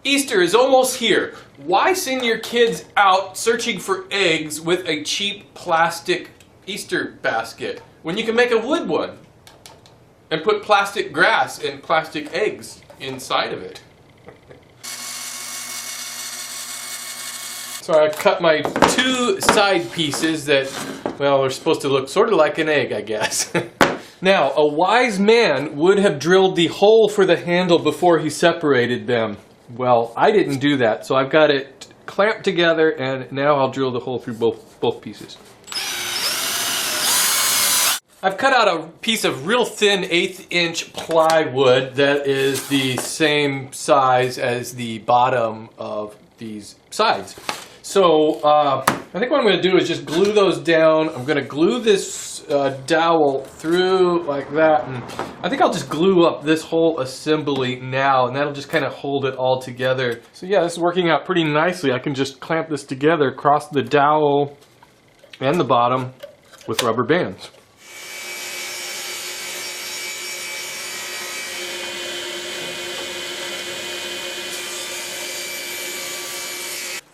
Easter is almost here. Why send your kids out searching for eggs with a cheap plastic Easter basket when you can make a wood one and put plastic grass and plastic eggs inside of it? So I cut my two side pieces that, well, are supposed to look sort of like an egg, I guess. Now, a wise man would have drilled the hole for the handle before he separated them. Well, I didn't do that, so I've got it clamped together, and now I'll drill the hole through both pieces. I've cut out a piece of real thin 1/8 inch plywood that is the same size as the bottom of these sides. So I think what I'm going to do is just glue those down. I'm going to glue this dowel through like that, and I think I'll just glue up this whole assembly now, and that'll just kind of hold it all together. So yeah, this is working out pretty nicely. I can just clamp this together across the dowel and the bottom with rubber bands.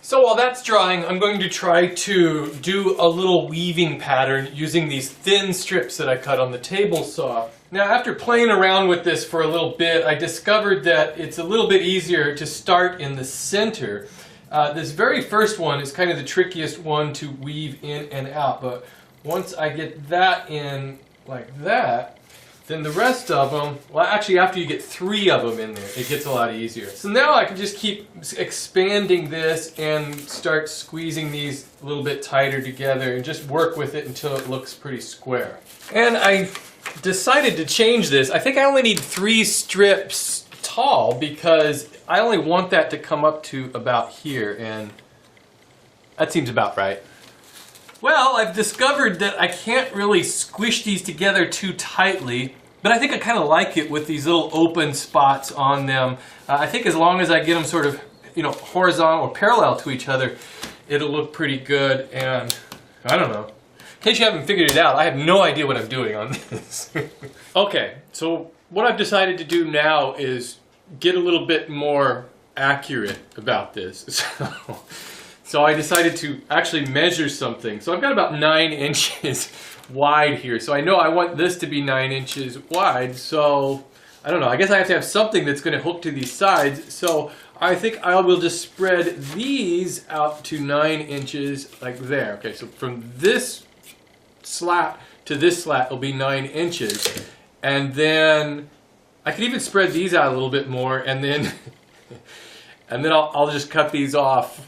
So while that's drying, I'm going to try to do a little weaving pattern using these thin strips that I cut on the table saw. Now, after playing around with this for a little bit, I discovered that it's a little bit easier to start in the center. This very first one is kind of the trickiest one to weave in and out, but once I get that in like that, then the rest of them, well, actually after you get 3 of them in there, it gets a lot easier. So now I can just keep expanding this and start squeezing these a little bit tighter together and just work with it until it looks pretty square. And I decided to change this. I think I only need 3 strips tall because I only want that to come up to about here, and that seems about right. Well, I've discovered that I can't really squish these together too tightly, but I think I kind of like it with these little open spots on them. I think as long as I get them sort of, horizontal or parallel to each other, it'll look pretty good. And I don't know. In case you haven't figured it out, I have no idea what I'm doing on this. Okay, so what I've decided to do now is get a little bit more accurate about this. So I decided to actually measure something. So I've got about 9 inches wide here. So I know I want this to be 9 inches wide. So I don't know. I guess I have to have something that's going to hook to these sides. So I think I will just spread these out to 9 inches like there. Okay, so from this slat to this slat will be 9 inches. And then I could even spread these out a little bit more, and then I'll just cut these off.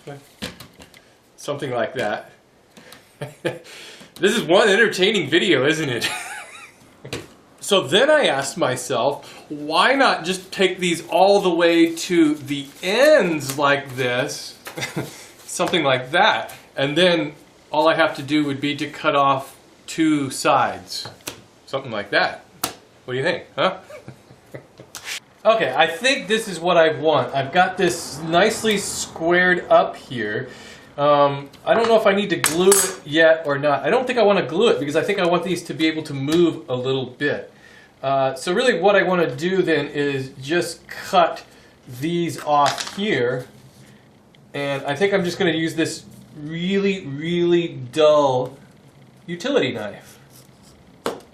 Something like that. This is one entertaining video, isn't it? So then I asked myself, why not just take these all the way to the ends like this? Something like that. And then all I have to do would be to cut off 2 sides. Something like that. What do you think, huh? Okay, I think this is what I want. I've got this nicely squared up here. I don't know if I need to glue it yet or not. I don't think I want to glue it because I think I want these to be able to move a little bit. So really what I want to do then is just cut these off here. And I think I'm just going to use this really, really dull utility knife.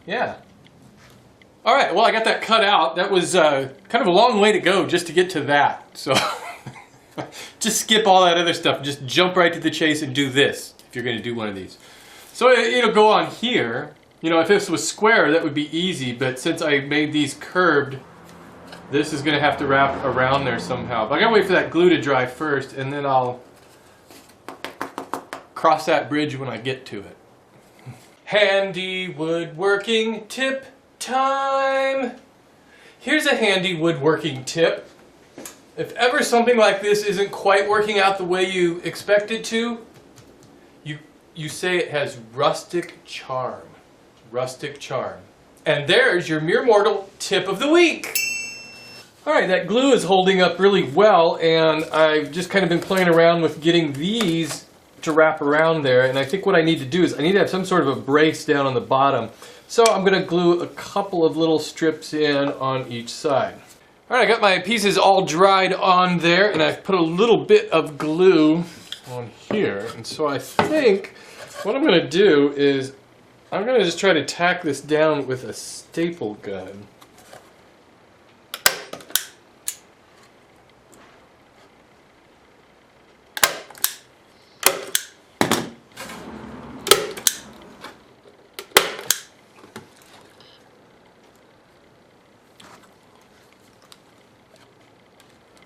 Yeah. Alright, well I got that cut out. That was kind of a long way to go just to get to that. So just skip all that other stuff. Just jump right to the chase and do this if you're going to do one of these. So it'll go on here. If this was square, that would be easy. But since I made these curved, this is going to have to wrap around there somehow. But I got to wait for that glue to dry first, and then I'll cross that bridge when I get to it. Handy woodworking tip time. Here's a handy woodworking tip. If ever something like this isn't quite working out the way you expect it to, you say it has rustic charm. Rustic charm. And there's your mere mortal tip of the week. Alright, that glue is holding up really well, and I've just kind of been playing around with getting these to wrap around there. And I think what I need to do is I need to have some sort of a brace down on the bottom. So I'm going to glue a couple of little strips in on each side. All right, I got my pieces all dried on there, and I've put a little bit of glue on here. And so I think what I'm going to do is I'm going to just try to tack this down with a staple gun.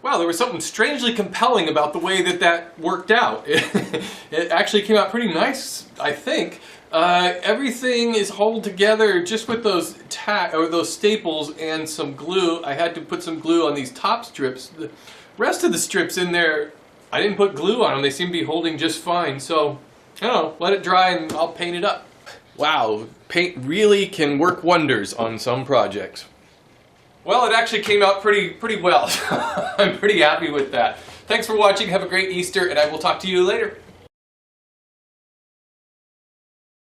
Wow, there was something strangely compelling about the way that worked out. It actually came out pretty nice, I think. Everything is held together just with those staples and some glue. I had to put some glue on these top strips. The rest of the strips in there, I didn't put glue on them. They seem to be holding just fine. So, I don't know, let it dry and I'll paint it up. Wow, paint really can work wonders on some projects. Well, it actually came out pretty well. I'm pretty happy with that. Thanks for watching. Have a great Easter, and I will talk to you later.